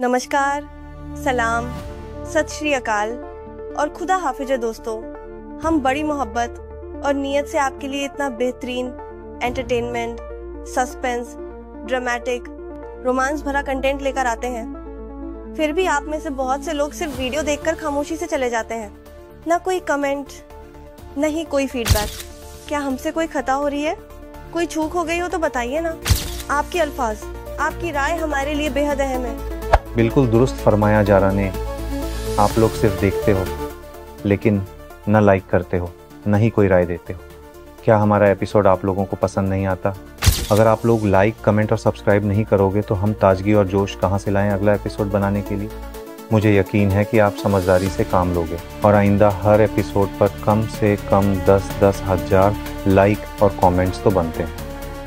नमस्कार, सलाम, सत श्री अकाल और खुदा हाफिज दोस्तों। हम बड़ी मोहब्बत और नीयत से आपके लिए इतना बेहतरीन एंटरटेनमेंट, सस्पेंस, ड्रामेटिक, रोमांस भरा कंटेंट लेकर आते हैं। फिर भी आप में से बहुत से लोग सिर्फ वीडियो देखकर खामोशी से चले जाते हैं। ना कोई कमेंट, न ही कोई फीडबैक। क्या हमसे कोई खता हो रही है? कोई चूक हो गई हो तो बताइए ना। आपके अल्फाज, आपकी राय हमारे लिए बेहद अहम है। बिल्कुल दुरुस्त फरमाया जारा ने। आप लोग सिर्फ देखते हो लेकिन न लाइक करते हो, न ही कोई राय देते हो। क्या हमारा एपिसोड आप लोगों को पसंद नहीं आता? अगर आप लोग लाइक, कमेंट और सब्सक्राइब नहीं करोगे तो हम ताजगी और जोश कहाँ से लाएं अगला एपिसोड बनाने के लिए? मुझे यकीन है कि आप समझदारी से काम लोगे और आइंदा हर एपिसोड पर कम से कम 10-10 हज़ार लाइक और कमेंट्स तो बनते हैं,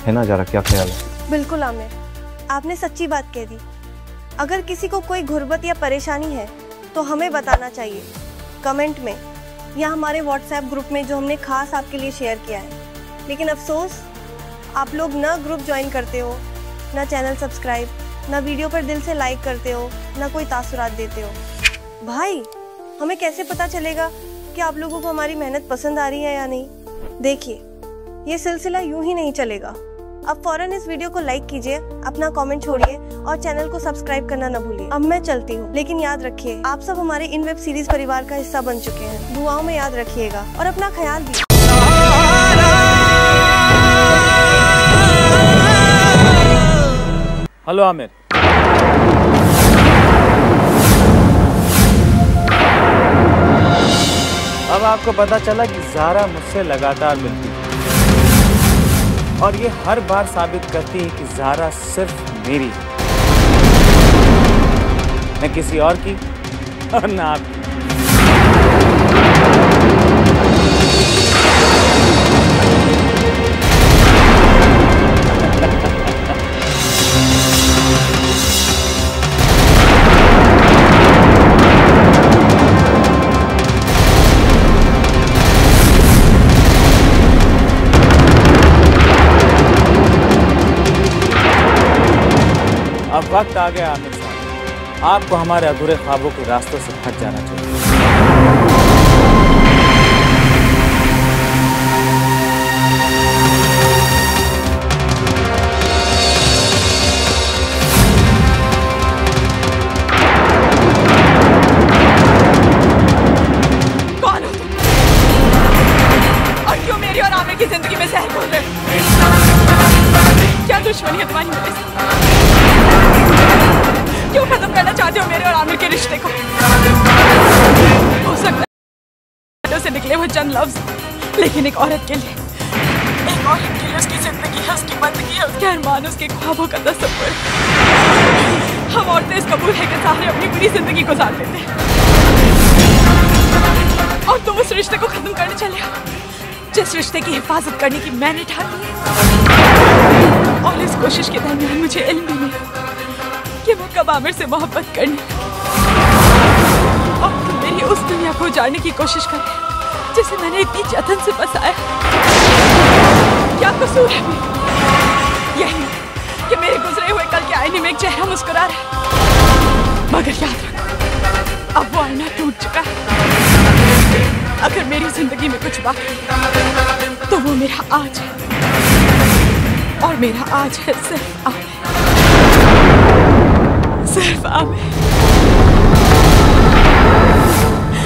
है ना जारा? क्या ख्याल है? बिल्कुल आमिर, आपने सच्ची बात कह दी। अगर किसी को कोई गुर्बत या परेशानी है तो हमें बताना चाहिए कमेंट में या हमारे व्हाट्सएप ग्रुप में जो हमने खास आपके लिए शेयर किया है। लेकिन अफसोस, आप लोग न ग्रुप ज्वाइन करते हो, न चैनल सब्सक्राइब, न वीडियो पर दिल से लाइक करते हो, न कोई तासुरात देते हो। भाई, हमें कैसे पता चलेगा कि आप लोगों को हमारी मेहनत पसंद आ रही है या नहीं? देखिए, ये सिलसिला यूं ही नहीं चलेगा। अब फौरन इस वीडियो को लाइक कीजिए, अपना कमेंट छोड़िए और चैनल को सब्सक्राइब करना न भूलिए। अब मैं चलती हूँ, लेकिन याद रखिए, आप सब हमारे इन वेब सीरीज परिवार का हिस्सा बन चुके हैं। दुआओं में याद रखिएगा और अपना ख्याल भी। हेलो आमिर। अब आपको पता चला कि ज़ारा मुझसे लगातार मिलती है और ये हर बार साबित करती है कि ज़ारा सिर्फ मेरी है, न किसी और की और न आपकी। अब वक्त आ गया आमिर साहब, आपको हमारे अधूरे ख्वाबों के रास्तों से हट जाना चाहिए। कौन हो तुम? और क्यों मेरी और आमिर की जिंदगी में जहर घोल रहे हो? क्या दुश्मनी है तुम्हारी मेरे साथ? क्यों खत्म करना चाहते हो मेरे और आमिर के रिश्ते को? हो सकता है से निकले वो चंद लफ्ज, लेकिन एक औरत के लिए उसकी जिंदगी है, उसकी बंदगी है, उसके अरमान, उसके ख्वाबों का तस्वुर। हम औरतें इस कबूल है के सहारे अपनी पूरी जिंदगी गुजार लेते हैं और तुम उस रिश्ते को खत्म करने चले हो जिस रिश्ते की हिफाजत करने की मैंने ठानी है। और इस कोशिश के दरमियान मुझे इल्म भी नहीं कि मैं कब आमिर से मोहब्बत करनी और तुम मेरी उस दुनिया को उजाड़ने की कोशिश कर रहे जिसे मैंने इतनी जतन से बसाया। क्या कसूर है मेरा? यही कि मेरे गुजरे हुए कल के आईने में एक चेहरा मुस्कुरा रहा है, मगर याद रखो, अब वो आईना टूट चुका है। अगर मेरी जिंदगी में कुछ बाकी है तो वो मेरा आज है, और मेरा आज है सिर्फ आमिर, सिर्फ आमिर।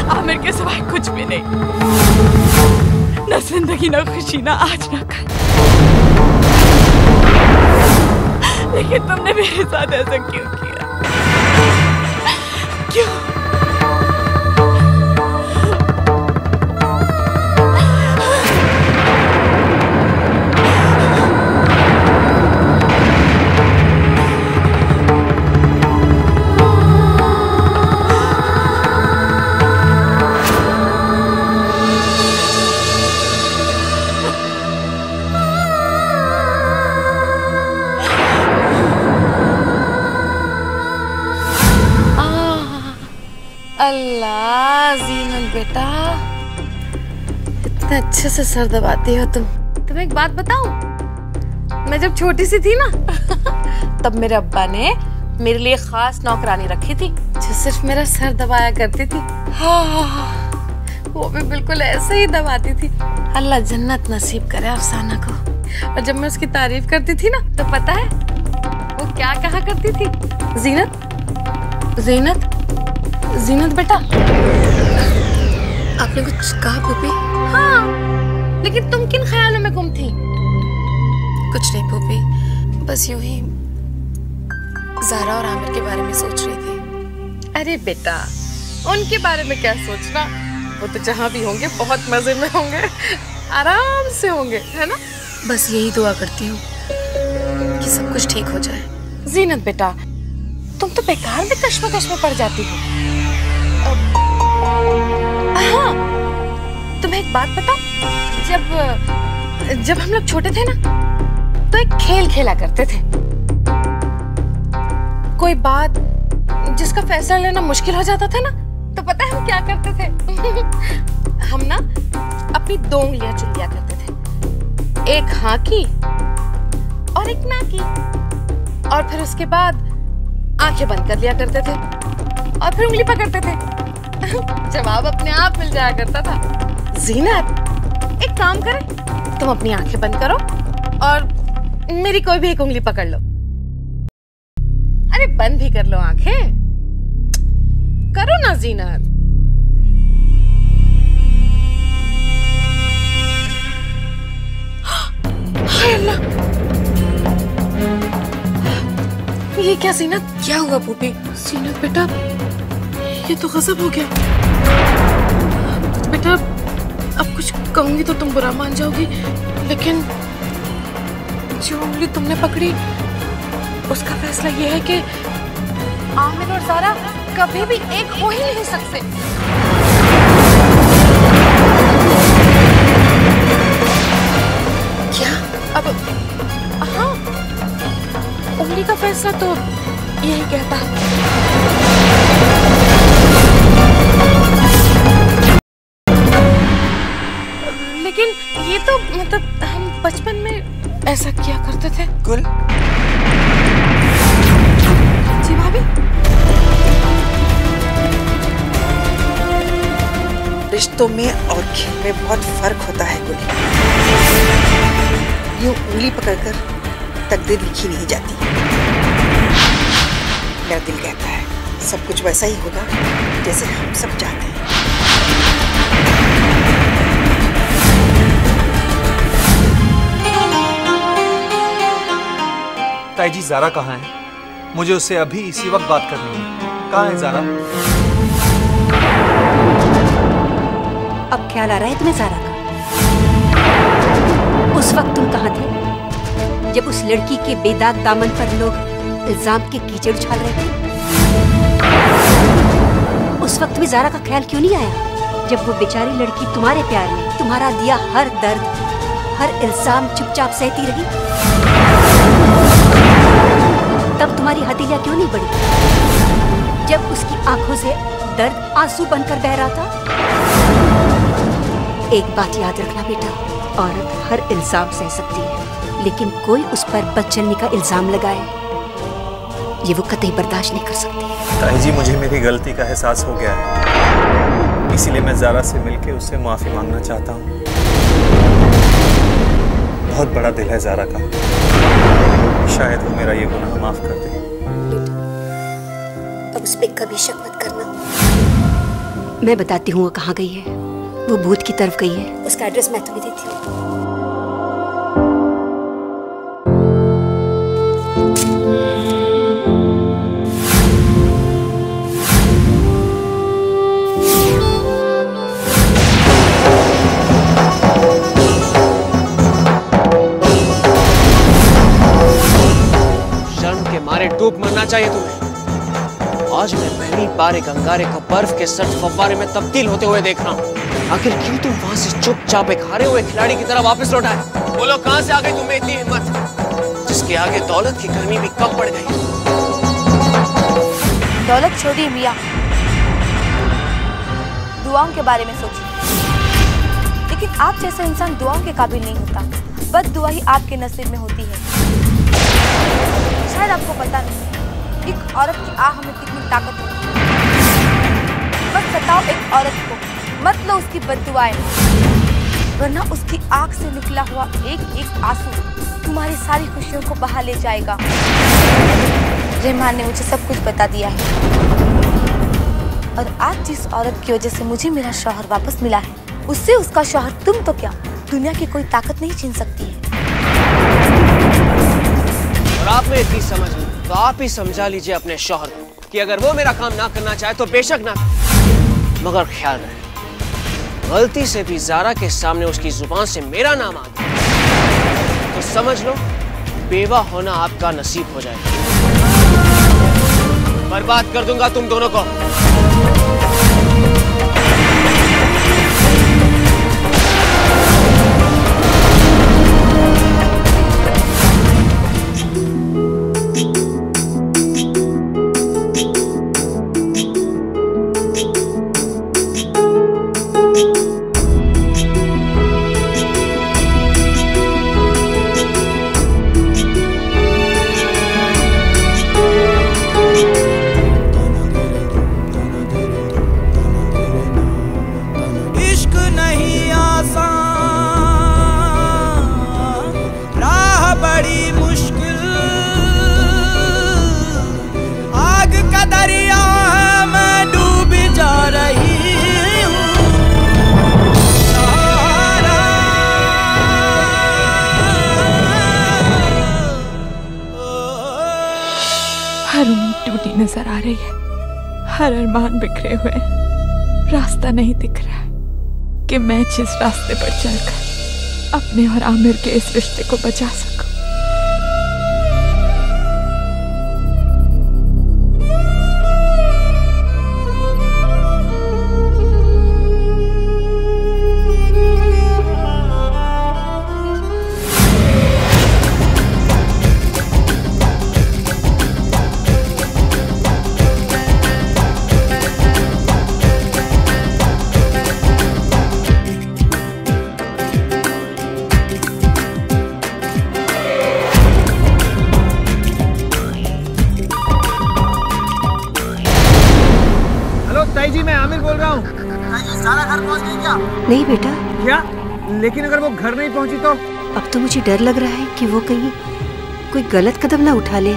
आमिर के सिवाय कुछ भी नहीं, न जिंदगी, न खुशी, न आज, न कल। लेकिन तुमने मेरे साथ ऐसा क्यों किया? क्यों? अल्लाह जीनत बेटा, इतने अच्छे से सर दबाती हो तुम। तुम्हें एक बात बताऊं, मैं जब छोटी सी थी ना तब मेरे अब्बा ने मेरे लिए खास नौकरानी रखी थी जो सिर्फ मेरा सर दबाया करती थी। हाँ, वो भी बिल्कुल ऐसे ही दबाती थी। अल्लाह जन्नत नसीब करे अफसाना को। और जब मैं उसकी तारीफ करती थी ना, तो पता है वो क्या कहा करती थी? जीनत, जीनत, जीनत बेटा। आपने कुछ कहा पूपी? हाँ, लेकिन तुम किन ख्यालों में गुम थी? कुछ नहीं पूपी, बस यूं ही ज़ारा और आमिर के बारे में सोच रही थी। अरे बेटा, उनके बारे में क्या सोचना, वो तो जहाँ भी होंगे बहुत मजे में होंगे, आराम से होंगे, है ना? बस यही दुआ करती हूँ कि सब कुछ ठीक हो जाए। जीनत बेटा, तुम तो बेकार में कश्मकश में पड़ जाती हो। हाँ, तुम्हें एक बात बताऊं? जब हम लोग छोटे थे ना, तो एक खेल खेला करते थे। कोई बात जिसका फैसला लेना मुश्किल हो जाता था ना, तो पता है हम क्या करते थे? हम ना अपनी 2 उंगलियां चुन लिया करते थे, एक हाँ की और एक ना की, और फिर उसके बाद आंखें बंद कर लिया करते थे और फिर उंगली पकड़ते थे। जवाब अपने आप मिल जाया करता था। जीनत, एक काम करें, तुम अपनी आंखें बंद करो और मेरी कोई भी एक उंगली पकड़ लो। अरे बंद भी कर लो आंखें, करो ना जीनत। हाय अल्लाह, ये क्या जीनत? क्या हुआ पूपी? जीनत बेटा, ये तो गजब हो गया। बेटा, अब कुछ कहूंगी तो तुम बुरा मान जाओगी, लेकिन जो उंगली तुमने पकड़ी उसका फैसला ये है कि आमिर और ज़ारा कभी भी एक हो ही नहीं सकते। क्या? अब हाँ, उंगली का फैसला तो यही कहता है। लेकिन ये तो मतलब हम बचपन में ऐसा किया करते थे। गुल, जी भाभी। रिश्तों में और खेल में बहुत फर्क होता है गुल। यूं उंगली पकड़कर तकदीर लिखी नहीं जाती। मेरा दिल कहता है सब कुछ वैसा ही होगा जैसे हम सब चाहते हैं। ताई जी, ज़ारा कहाँ है? मुझे उससे अभी इसी वक्त बात करनी है। कहाँ है ज़ारा? अब ख्याल आ रहा है तुम्हें ज़ारा का? उस वक्त तुम कहाँ थे जब उस लड़की के बेदाग दामन पर लोग इल्जाम के कीचड़ उछाल रहे थे? उस वक्त में ज़ारा का ख्याल क्यों नहीं आया जब वो बेचारी लड़की तुम्हारे प्यार में तुम्हारा दिया हर दर्द, हर इल्जाम चुपचाप सहती रही? तब तुम्हारी हथेलियां क्यों नहीं बढ़ी जब उसकी आंखों से दर्द आंसू बनकर बह रहा था? एक बात याद रखना बेटा, औरत हर इल्जाम सह सकती है, लेकिन कोई उस पर बदचलनी का इल्जाम लगाए ये वो कतई बर्दाश्त नहीं कर सकती। ताई जी, मुझे मेरी गलती का एहसास हो गया है, इसीलिए मैं ज़ारा से मिलके उससे माफ़ी मांगना चाहता हूँ। बहुत बड़ा दिल है ज़ारा का, शायद वो मेरा ये गुनाह माफ कर दे। अब उस पे कभी शक मत करना। मैं बताती हूँ वो कहाँ गई है। वो भूत की तरफ गई है, उसका एड्रेस मैं तुम्हें देती हूँ। डूब मरना चाहिए तुम्हें। आज मैं पहली बार एक अंगारे को बर्फ के सर्द फव्वारे में तब्दील होते हुए देख रहा हूँ। आखिर क्यों तुम वहां से चुपचाप एक हारे हुए खिलाड़ी की तरह वापस लौट आए? बोलो, कहां से आ गई तुम्हें इतनी हिम्मत जिसके आगे दौलत की गर्मी भी कम पड़ गई? दौलत छोड़िए मियां, दुआओं के बारे में सोचिए। लेकिन आप जैसा इंसान दुआओं के काबिल नहीं होता, बद दुआ ही आपके नसीब में होती है। शायद आपको पता नहीं एक औरत की आह में कितनी ताकत होती है। मत सताओ एक औरत को, मत लो उसकी बद्दुआएं, वरना उसकी आंख से निकला हुआ एक एक आंसू तुम्हारी सारी खुशियों को बहा ले जाएगा। रहमान ने मुझे सब कुछ बता दिया है और आज जिस औरत की वजह से मुझे मेरा शौहर वापस मिला है, उससे उसका शौहर तुम तो क्या, दुनिया की कोई ताकत नहीं छीन सकती है। और आप में इतनी समझ नहीं तो आप ही समझा लीजिए अपने शौहर को कि अगर वो मेरा काम ना करना चाहे तो बेशक ना करे, मगर ख्याल रहे गलती से भी ज़ारा के सामने उसकी जुबान से मेरा नाम आ गया तो समझ लो बेवा होना आपका नसीब हो जाएगा। बर्बाद कर दूंगा तुम दोनों को। नजर आ रही है, हर अरमान बिखरे हुए, रास्ता नहीं दिख रहा है कि मैं जिस रास्ते पर चलकर अपने और आमिर के इस रिश्ते को बचा सकूं। नहीं बेटा। क्या? लेकिन अगर वो घर नहीं पहुंची तो? अब तो मुझे डर लग रहा है कि वो कहीं कोई गलत कदम ना उठा ले।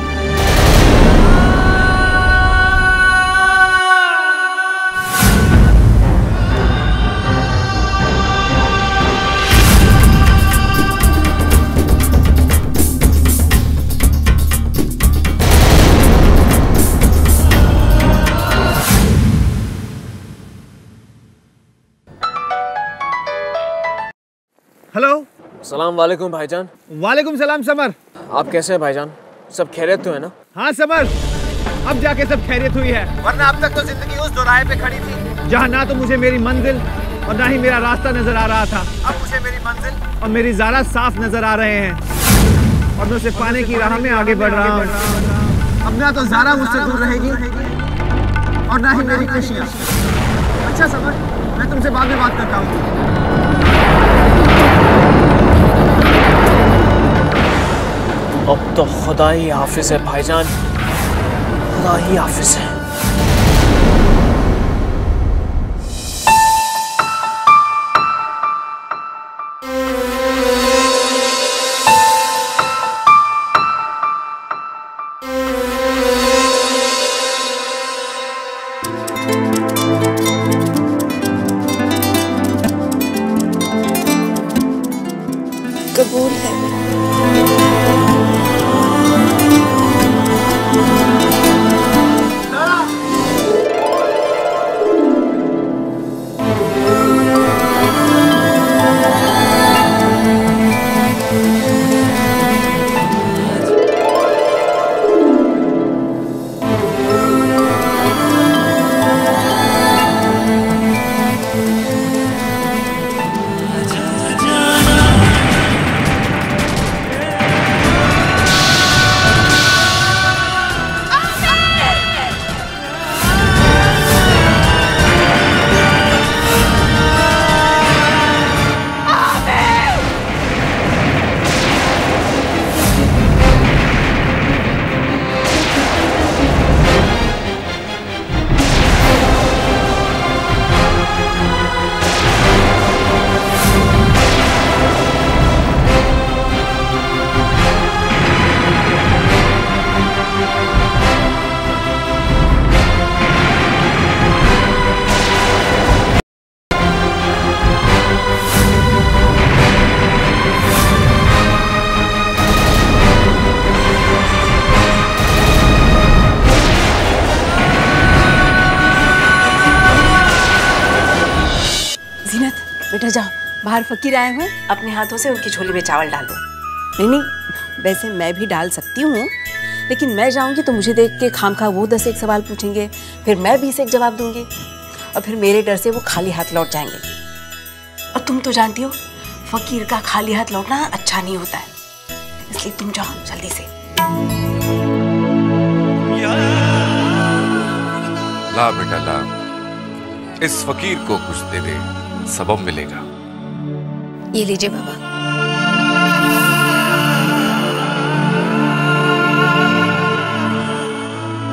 हेलो। सलाम वालेकुम भाईजान। वालेकुम सलाम समर। आप कैसे हैं भाईजान? सब खैरियत तो है ना? हाँ समर, अब जाके सब खैरियत हुई है, वरना अब तक तो जिंदगी उस दोराहे पे खड़ी थी जहाँ ना तो मुझे मेरी मंजिल और ना ही मेरा रास्ता नजर आ रहा था। अब मुझे मेरी मंजिल और मेरी ज़ारा साफ नजर आ रहे हैं और मैं उसे पाने की राह में आगे बढ़ रहा हूँ। अब ना तो ज़ारा मुझसे दूर रहेगी और ना ही मेरी खुशियाँ। अच्छा समर, मैं तुमसे बाद में बात करता हूँ। अब तो खुदा ही हाफिज है भाईजान, खुदा ही हाफिज है। कबूल है। बेटा जाओ, बाहर फकीर आए हुए, अपने हाथों से उनकी झोली में चावल डाल दो। नहीं नहीं, वैसे मैं भी डाल सकती हूँ, लेकिन मैं जाऊंगी तो मुझे देख के खामखा वो 10 एक सवाल पूछेंगे, फिर मैं 20 एक जवाब दूंगी और फिर मेरे डर से वो खाली हाथ लौट जाएंगे। और तुम तो जानती हो फकीर का खाली हाथ लौटना अच्छा नहीं होता है, इसलिए तुम जाओ जल्दी से। ला बेटा ला, इस फकीर को कुछ दे दे, सबब मिलेगा। ये लीजिए बाबा।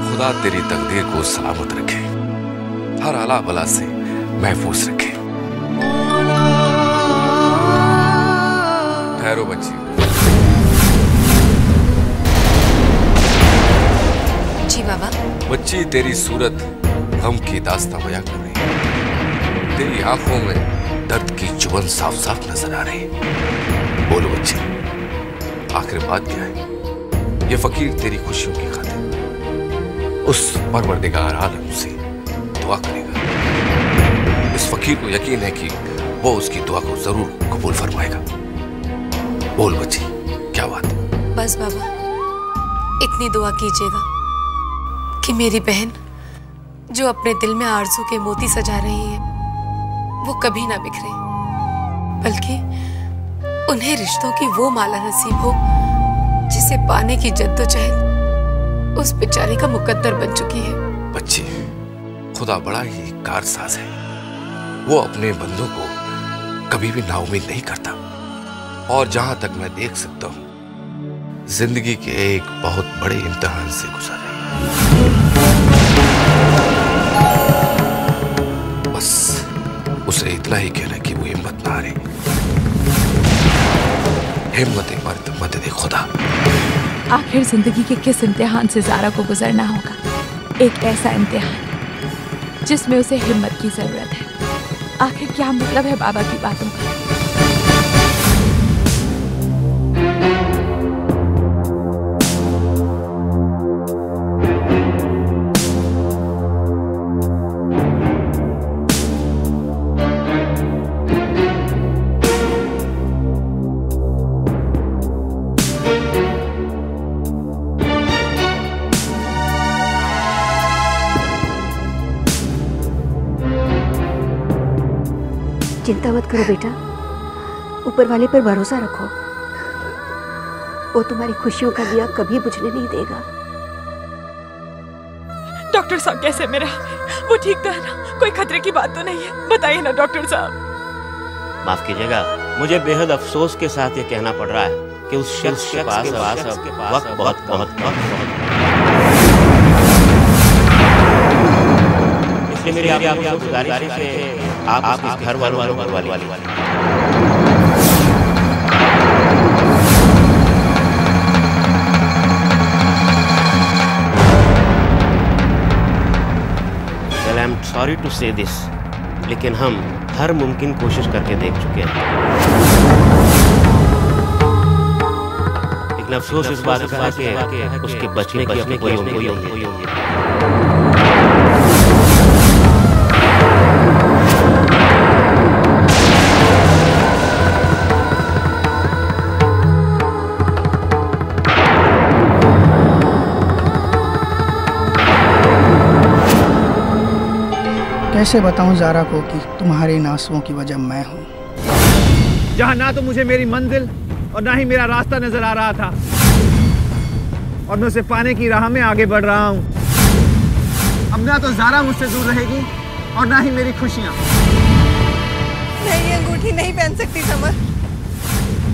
खुदा तेरी तकदीर को सलामत रखे, हर आला बला से महफूज रखे। ठहरो बच्ची। जी बाबा। बच्ची, तेरी सूरत गम की दास्तां बयां कर रही है, तेरी आंखों में दर्द की जुबान साफ साफ नजर आ रही है। बोलो बच्ची, आखिर बात क्या है? ये फकीर तेरी खुशियों की खातिर उस परवरदिगार आलम से दुआ करेगा। इस फकीर को यकीन है कि वो उसकी दुआ को जरूर कबूल फरमाएगा। बोल बच्ची, क्या बात? बस बाबा, इतनी दुआ कीजिएगा कि मेरी बहन जो अपने दिल में आरज़ू के मोती सजा रही है वो कभी ना बिखरे, बल्कि उन्हें रिश्तों की वो माला नसीब हो जिसे पाने की जद्दोजहद उस बेचारी का मुकद्दर बन चुकी है। बच्ची, खुदा बड़ा ही कारसाज है, वो अपने बंदों को कभी भी नाउमीद नहीं करता। और जहां तक मैं देख सकता हूं, जिंदगी के एक बहुत बड़े इम्तिहान से गुजर रही है। बस उसे इतना ही कहना कि वो हिम्मत ना हारे। हिम्मत मत दे खुदा। आखिर जिंदगी के किस इम्तिहान से ज़ारा को गुजरना होगा? एक ऐसा इम्तिहान जिसमें उसे हिम्मत की जरूरत है। आखिर क्या मतलब है बाबा की बातों का? चिंता मत करो बेटा, ऊपर वाले पर भरोसा रखो, वो तुम्हारी खुशियों का दिया कभी बुझने नहीं देगा। डॉक्टर साहब कैसे मेरा? वो ठीक तो है ना? कोई खतरे की बात तो नहीं है? बताइए ना डॉक्टर साहब। माफ कीजिएगा, मुझे बेहद अफसोस के साथ ये कहना पड़ रहा है कि उस शख्स के पास वक्त बहुत कम है। इसलिए मेरी आपको गुजारिश है कि आप उसके घर वालों Well, I'm sorry to say this, लेकिन हम हर मुमकिन कोशिश करके देख चुके हैं। लेकिन अफसोस इस बात का है कि उसके बचने की अपनी कोई उम्मीद नहीं है। कैसे बताऊं ज़ारा को कि तुम्हारे इन आंसुओं की वजह मैं हूं? जहां ना तो मुझे मेरी मंजिल और ना ही मेरा रास्ता नजर आ रहा था, और मैं उसे पाने की राह में आगे बढ़ रहा हूं। अब ना तो ज़ारा मुझसे दूर रहेगी और ना ही मेरी खुशियां। मैं ये अंगूठी नहीं पहन सकती समर,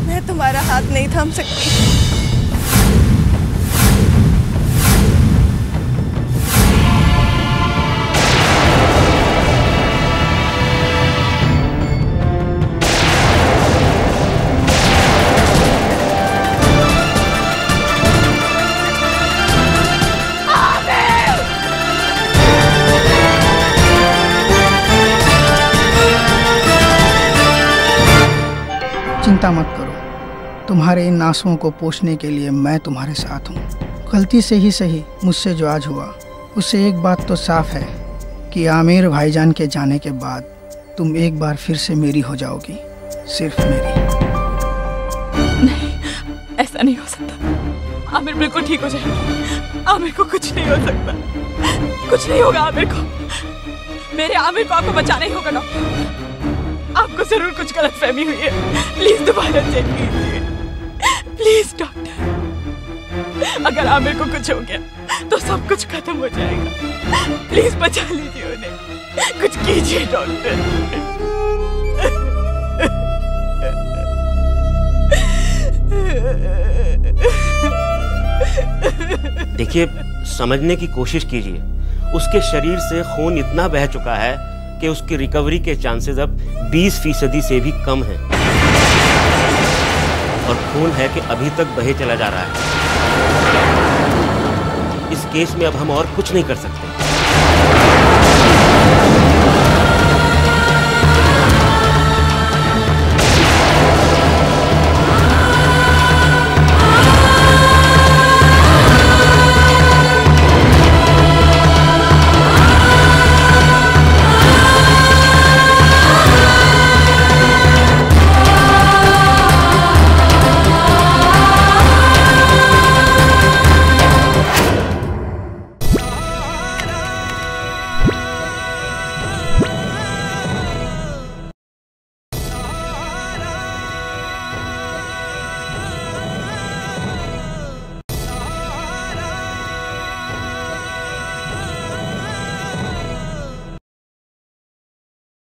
मैं तुम्हारा हाथ नहीं थाम सकती। चिंता मत करो, तुम्हारे इन आंसुओं को पोंछने के लिए मैं तुम्हारे साथ हूँ। गलती से ही सही मुझसे जो आज हुआ, उससे एक बात तो साफ है कि आमिर भाईजान के जाने के बाद तुम एक बार फिर से मेरी हो जाओगी, सिर्फ मेरी। नहीं, ऐसा नहीं हो सकता। आमिर बिल्कुल ठीक हो जाएगा। आमिर को कुछ नहीं हो सकता, कुछ नहीं होगा आमिर को। मेरे आमिर को आपको बचाना ही होगा डॉक्टर। आपको जरूर कुछ गलतफहमी हुई है। प्लीज दोबारा चेक कीजिए, प्लीज डॉक्टर। अगर आमिर को कुछ हो गया तो सब कुछ खत्म हो जाएगा। प्लीज बचा लीजिए उन्हें, कुछ कीजिए डॉक्टर। देखिए, समझने की कोशिश कीजिए। उसके शरीर से खून इतना बह चुका है कि उसकी रिकवरी के चांसेस अब 20% से भी कम हैं। और खून है कि अभी तक बहे चला जा रहा है। इस केस में अब हम और कुछ नहीं कर सकते।